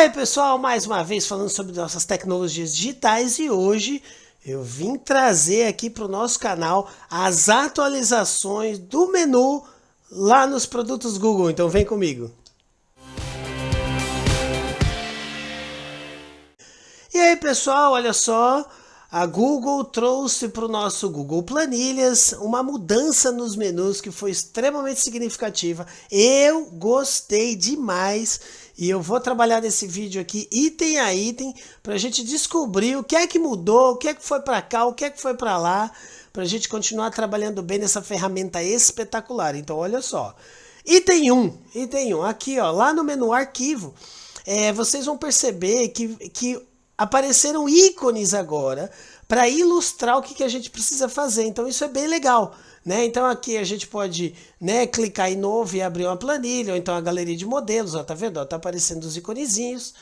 aí, pessoal, mais uma vez falando sobre nossas tecnologias digitais e hoje eu vim trazer aqui para o nosso canal as atualizações do menu lá nos produtos Google, então vem comigo. E aí, pessoal, olha só, a Google trouxe para o nosso Google Planilhas uma mudança nos menus que foi extremamente significativa. Eu gostei demais e eu vou trabalhar nesse vídeo aqui item a item para a gente descobrir o que é que mudou, o que é que foi para cá, o que é que foi para lá, para a gente continuar trabalhando bem nessa ferramenta espetacular. Então, olha só. Item 1, aqui ó, lá no menu arquivo, vocês vão perceber que apareceram ícones agora para ilustrar o que a gente precisa fazer. Então isso é bem legal, né? Então aqui a gente pode, né, clicar em novo e abrir uma planilha, ou então a galeria de modelos, ó, tá vendo? Ó, tá aparecendo os iconezinhos.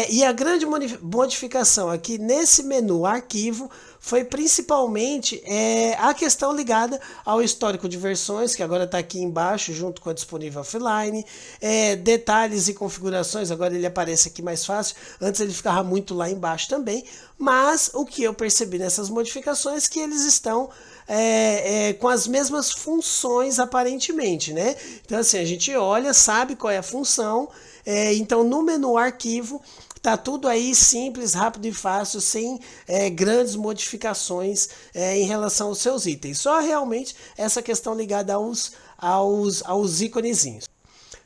E a grande modificação aqui nesse menu arquivo foi principalmente a questão ligada ao histórico de versões, que agora está aqui embaixo junto com a disponível offline, detalhes e configurações, agora ele aparece aqui mais fácil, antes ele ficava muito lá embaixo também, mas o que eu percebi nessas modificações é que eles estão com as mesmas funções aparentemente, né? Então assim, a gente olha, sabe qual é a função, então no menu arquivo tá tudo aí simples, rápido e fácil, sem grandes modificações em relação aos seus itens. Só realmente essa questão ligada aos iconezinhos.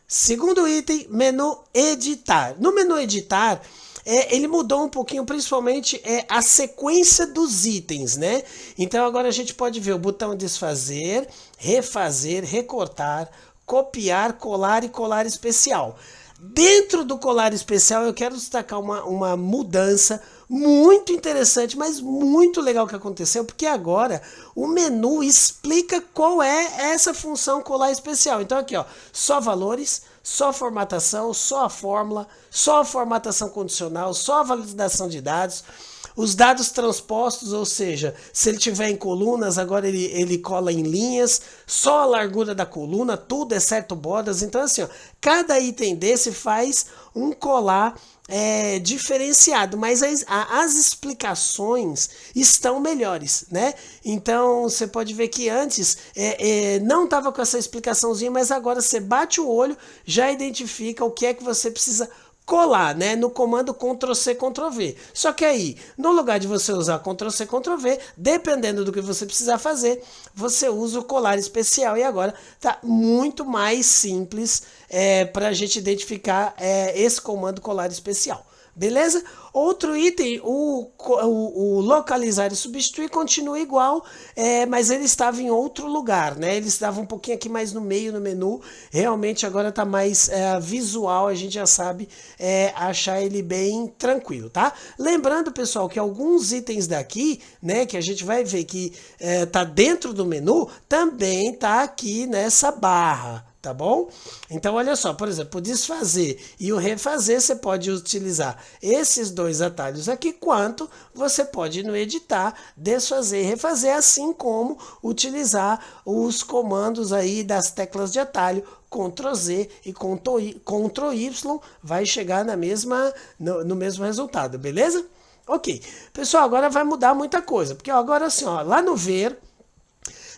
Segundo item, menu editar. No menu editar, ele mudou um pouquinho, principalmente a sequência dos itens, né? Então agora a gente pode ver o botão desfazer, refazer, recortar, copiar, colar e colar especial. Dentro do colar especial eu quero destacar uma mudança muito interessante, mas muito legal que aconteceu, porque agora o menu explica qual é essa função colar especial. Então aqui ó, só valores, só formatação, só a fórmula, só a formatação condicional, só a validação de dados, os dados transpostos, ou seja, se ele tiver em colunas, agora ele cola em linhas, só a largura da coluna, tudo exceto bordas. Então assim, ó, cada item desse faz um colar diferenciado, mas as explicações estão melhores, né? Então você pode ver que antes não estava com essa explicaçãozinha, mas agora você bate o olho, já identifica o que é que você precisa colar, né, no comando Ctrl+C, Ctrl+V. Só que aí, no lugar de você usar Ctrl+C, Ctrl+V, dependendo do que você precisar fazer, você usa o colar especial e agora tá muito mais simples para a gente identificar esse comando colar especial. Beleza? Outro item, o localizar e substituir continua igual, mas ele estava em outro lugar, né? Ele estava um pouquinho aqui mais no meio no menu, realmente agora está mais visual, a gente já sabe achar ele bem tranquilo, tá? Lembrando, pessoal, que alguns itens daqui, né, que a gente vai ver que tá dentro do menu, também tá aqui nessa barra. Tá bom? Então, olha só, por exemplo, o desfazer e o refazer, você pode utilizar esses dois atalhos aqui, quanto você pode no editar, desfazer e refazer, assim como utilizar os comandos aí das teclas de atalho, Ctrl+Z e Ctrl+Y, vai chegar no mesmo resultado, beleza? Ok. Pessoal, agora vai mudar muita coisa, porque agora assim, ó, lá no ver,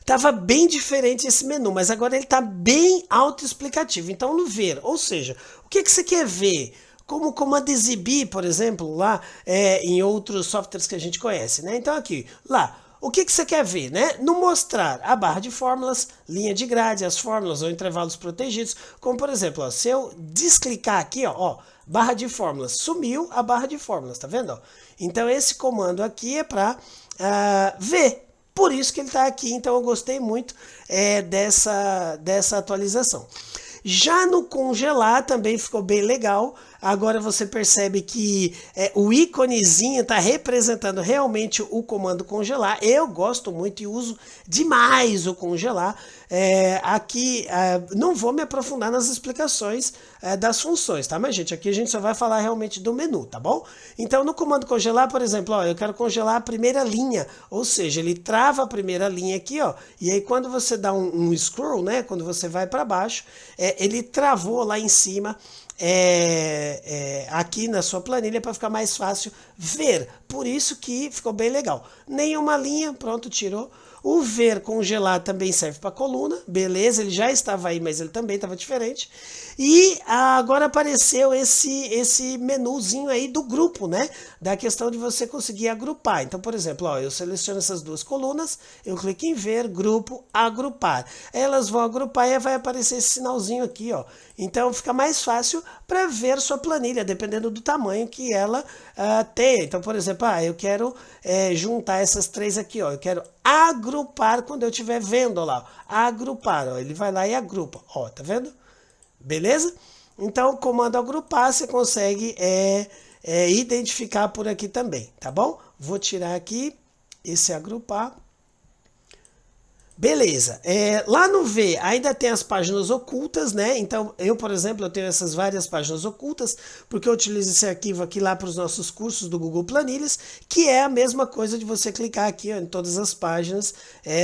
estava bem diferente esse menu, mas agora ele está bem autoexplicativo. Então, no ver, ou seja, o que você quer ver? Como exibir, por exemplo, lá em outros softwares que a gente conhece, né? Então, aqui, lá, o que você quer ver, né? No mostrar a barra de fórmulas, linha de grade, as fórmulas ou intervalos protegidos, como por exemplo, ó, se eu desclicar aqui, ó, barra de fórmulas, sumiu a barra de fórmulas, tá vendo? Ó? Então, esse comando aqui é para ver. Por isso que ele está aqui, então eu gostei muito dessa atualização. Já no congelar também ficou bem legal. Agora você percebe que o íconezinho está representando realmente o comando congelar. Eu gosto muito e uso demais o congelar. Aqui não vou me aprofundar nas explicações das funções, tá? Mas, gente, aqui a gente só vai falar realmente do menu, tá bom? Então, no comando congelar, por exemplo, ó, eu quero congelar a primeira linha, ou seja, ele trava a primeira linha aqui, ó, e aí quando você dá um scroll, né, quando você vai para baixo, ele travou lá em cima aqui na sua planilha para ficar mais fácil ver. Por isso que ficou bem legal. Nenhuma linha, pronto, tirou. O ver congelado também serve para coluna, beleza, ele já estava aí, mas ele também estava diferente. E agora apareceu esse menuzinho aí do grupo, né? Da questão de você conseguir agrupar. Então, por exemplo, ó, eu seleciono essas duas colunas, eu clico em ver, grupo, agrupar. Elas vão agrupar e vai aparecer esse sinalzinho aqui, ó. Então fica mais fácil para ver sua planilha, dependendo do tamanho que ela tenha. Então, por exemplo, eu quero juntar essas três aqui, ó. Eu quero agrupar quando eu estiver vendo, ó lá. Agrupar, ó. Ele vai lá e agrupa, ó, tá vendo? Beleza? Então, o comando agrupar você consegue identificar por aqui também, tá bom? Vou tirar aqui esse agrupar. Beleza, lá no V ainda tem as páginas ocultas, né? Então eu, por exemplo, eu tenho essas várias páginas ocultas, porque eu utilizo esse arquivo aqui lá para os nossos cursos do Google Planilhas, que é a mesma coisa de você clicar aqui, ó, em todas as páginas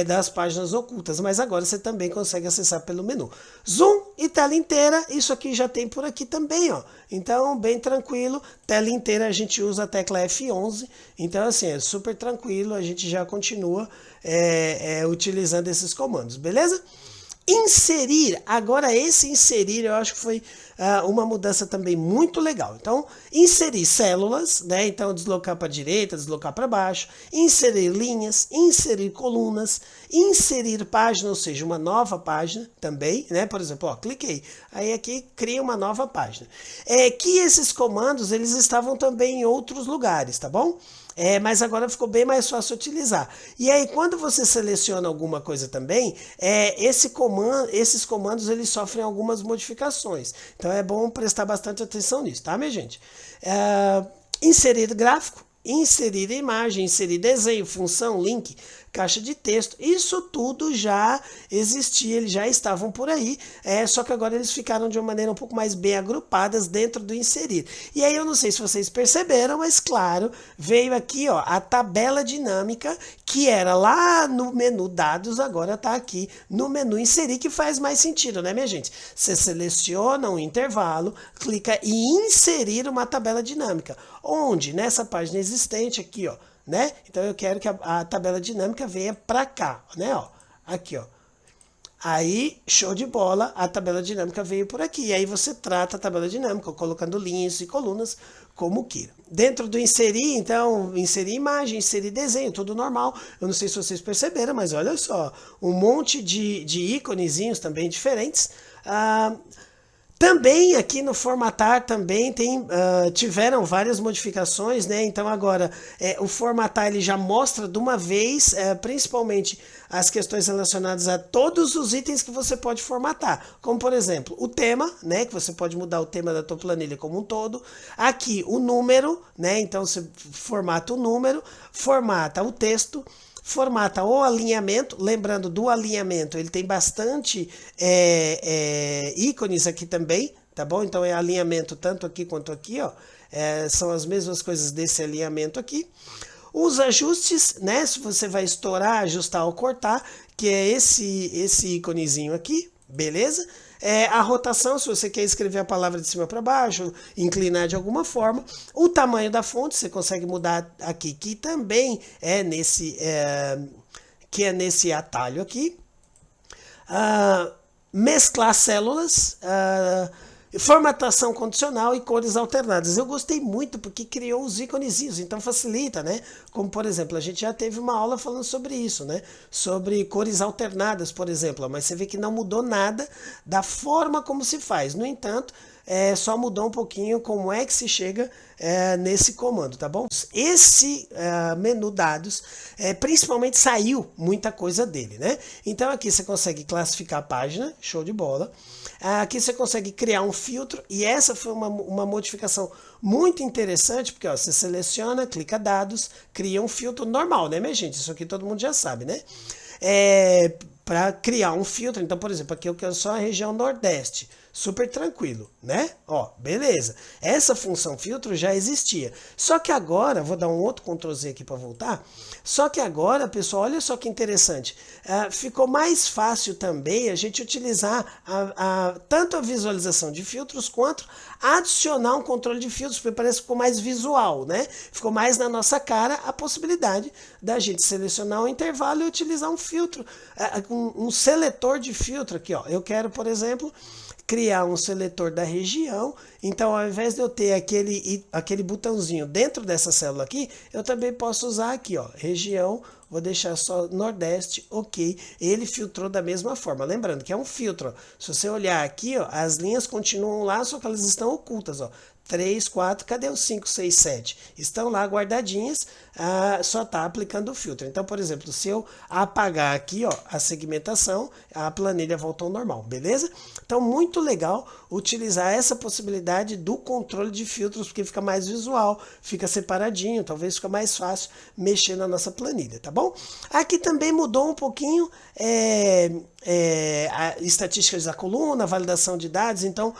das páginas ocultas, mas agora você também consegue acessar pelo menu. Zoom e tela inteira, isso aqui já tem por aqui também, ó. Então, bem tranquilo, tela inteira a gente usa a tecla F11, então assim, é super tranquilo, a gente já continua utilizando esses comandos, beleza? Inserir, agora esse inserir eu acho que foi uma mudança também muito legal. Então, inserir células, né? Então, deslocar para a direita, deslocar para baixo, inserir linhas, inserir colunas, inserir página, ou seja, uma nova página também, né? Por exemplo, ó, cliquei, aí aqui cria uma nova página. Que esses comandos, eles estavam também em outros lugares, tá bom? Mas agora ficou bem mais fácil utilizar. E aí, quando você seleciona alguma coisa também, esses comandos eles sofrem algumas modificações. Então é bom prestar bastante atenção nisso, tá, minha gente? Inserir gráfico, inserir imagem, inserir desenho, função, link, caixa de texto, isso tudo já existia, eles já estavam por aí, só que agora eles ficaram de uma maneira um pouco mais bem agrupadas dentro do inserir. E aí eu não sei se vocês perceberam, mas claro, veio aqui, ó, a tabela dinâmica, que era lá no menu dados, agora está aqui no menu inserir, que faz mais sentido, né, minha gente? Você seleciona um intervalo, clica em inserir uma tabela dinâmica, onde nessa página existente aqui, ó, né? Então eu quero que a tabela dinâmica venha para cá, né? Ó, aqui, ó. Aí, show de bola, a tabela dinâmica veio por aqui. E aí você trata a tabela dinâmica, colocando linhas e colunas como queira. Dentro do inserir, então, inserir imagem, inserir desenho, tudo normal. Eu não sei se vocês perceberam, mas olha só, um monte de íconezinhos também diferentes. Também aqui no formatar também tiveram várias modificações, né? Então agora o formatar ele já mostra de uma vez, principalmente as questões relacionadas a todos os itens que você pode formatar, como por exemplo o tema, né? Que você pode mudar o tema da tua planilha como um todo. Aqui o número, né? Então você formata o número, formata o texto. Formata o alinhamento, lembrando do alinhamento, ele tem bastante ícones aqui também, tá bom? Então é alinhamento tanto aqui quanto aqui, ó, são as mesmas coisas desse alinhamento aqui. Os ajustes, né? Se você vai estourar, ajustar ou cortar, que é esse íconezinho aqui, beleza? A rotação, se você quer escrever a palavra de cima para baixo, inclinar de alguma forma. O tamanho da fonte, você consegue mudar aqui, que também é nesse atalho aqui. Mesclar células, formatação condicional e cores alternadas. Eu gostei muito porque criou os íconezinhos, então facilita, né? Como, por exemplo, a gente já teve uma aula falando sobre isso, né? Sobre cores alternadas, por exemplo, mas você vê que não mudou nada da forma como se faz. No entanto, só mudou um pouquinho como é que se chega nesse comando, tá bom? Esse menu dados, principalmente saiu muita coisa dele, né? Então aqui você consegue classificar a página, show de bola. Aqui você consegue criar um filtro, e essa foi uma modificação muito interessante, porque ó, você seleciona, clica dados, cria um filtro normal, né, minha gente? Isso aqui todo mundo já sabe, né? Para criar um filtro, então, por exemplo, aqui eu quero só a região Nordeste. Super tranquilo, né? Ó, beleza. Essa função filtro já existia. Só que agora, vou dar um outro Ctrl Z aqui para voltar. Só que agora, pessoal, olha só que interessante. Ficou mais fácil também a gente utilizar tanto a visualização de filtros quanto adicionar um controle de filtros, porque parece que ficou mais visual, né? Ficou mais na nossa cara a possibilidade da gente selecionar um intervalo e utilizar um filtro, um seletor de filtro aqui, ó. Eu quero, por exemplo, criar um seletor da região, então ao invés de eu ter aquele botãozinho dentro dessa célula aqui, eu também posso usar aqui, ó, região, vou deixar só Nordeste, ok, ele filtrou da mesma forma, lembrando que é um filtro, ó. Se você olhar aqui, ó, as linhas continuam lá, só que elas estão ocultas, ó. 3, 4, cadê os 5, 6, 7? Estão lá guardadinhas, só está aplicando o filtro. Então, por exemplo, se eu apagar aqui, ó, a segmentação, a planilha voltou ao normal, beleza? Então, muito legal utilizar essa possibilidade do controle de filtros, porque fica mais visual, fica separadinho, talvez fica mais fácil mexer na nossa planilha, tá bom? Aqui também mudou um pouquinho a estatísticas da coluna, a validação de dados, então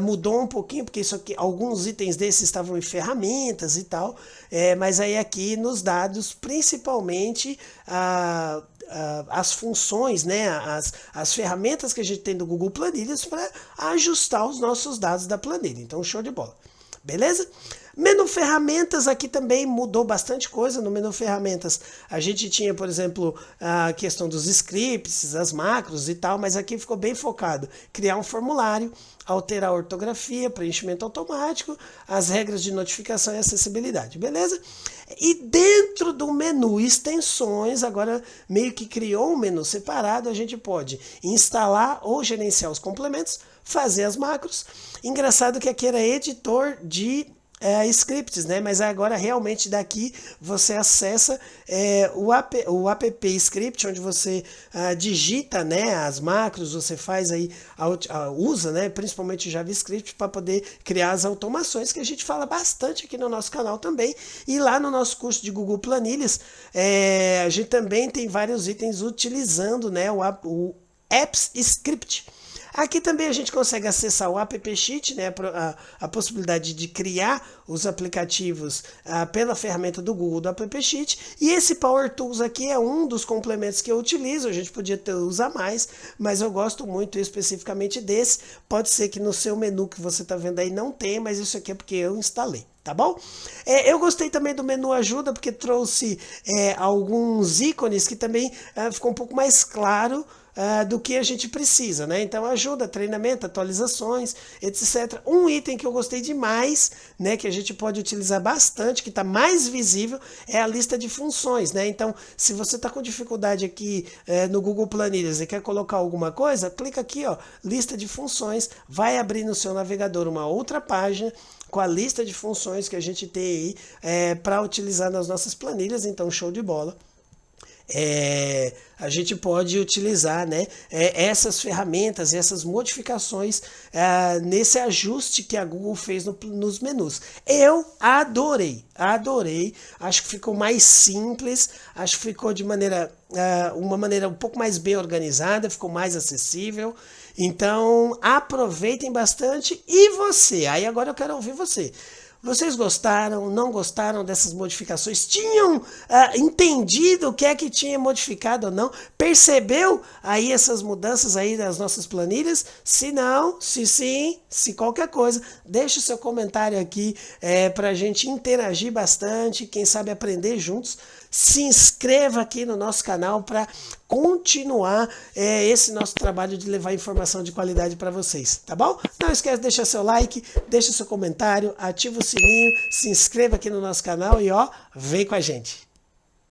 mudou um pouquinho, porque isso aqui, alguns itens desses estavam em ferramentas e tal, mas aí aqui nos dados, principalmente as funções, né, as ferramentas que a gente tem do Google Planilhas para ajustar os nossos dados da planilha. Então, show de bola. Beleza? Menu ferramentas, aqui também mudou bastante coisa. No menu ferramentas a gente tinha, por exemplo, a questão dos scripts, as macros e tal, mas aqui ficou bem focado. Criar um formulário, alterar a ortografia, preenchimento automático, as regras de notificação e acessibilidade, beleza? E dentro do menu extensões, agora meio que criou um menu separado, a gente pode instalar ou gerenciar os complementos, fazer as macros. Engraçado que aqui era editor de scripts, né? Mas agora realmente daqui você acessa o app script, onde você digita, né, as macros, você faz aí, usa, né, principalmente o JavaScript para poder criar as automações, que a gente fala bastante aqui no nosso canal também. E lá no nosso curso de Google Planilhas, a gente também tem vários itens utilizando, né, o Apps Script. Aqui também a gente consegue acessar o App Sheet, né, a possibilidade de criar os aplicativos pela ferramenta do Google do App Sheet. E esse Power Tools aqui é um dos complementos que eu utilizo. A gente podia usar mais, mas eu gosto muito especificamente desse. Pode ser que no seu menu que você está vendo aí não tenha, mas isso aqui é porque eu instalei. Tá bom? Eu gostei também do menu ajuda, porque trouxe alguns ícones que também ficou um pouco mais claro do que a gente precisa, né? Então ajuda, treinamento, atualizações, etc. Um item que eu gostei demais, né, que a gente pode utilizar bastante, que está mais visível, é a lista de funções, né? Então, se você está com dificuldade aqui no Google Planilhas e quer colocar alguma coisa, clica aqui, ó, lista de funções, vai abrir no seu navegador uma outra página com a lista de funções que a gente tem aí para utilizar nas nossas planilhas. Então, show de bola. A gente pode utilizar, né, essas ferramentas, essas modificações nesse ajuste que a Google fez nos menus. Eu adorei, acho que ficou mais simples, acho que ficou de uma maneira um pouco mais bem organizada, ficou mais acessível. Então aproveitem bastante. E você? Aí agora eu quero ouvir você. Vocês gostaram, não gostaram dessas modificações? Tinham entendido o que é que tinha modificado ou não? Percebeu aí essas mudanças aí das nossas planilhas? Se não, se sim, se qualquer coisa, deixe o seu comentário aqui para a gente interagir bastante, quem sabe aprender juntos. Se inscreva aqui no nosso canal para continuar esse nosso trabalho de levar informação de qualidade para vocês, tá bom? Não esquece de deixar seu like, deixa seu comentário, ativa o sininho, se inscreva aqui no nosso canal e ó, vem com a gente.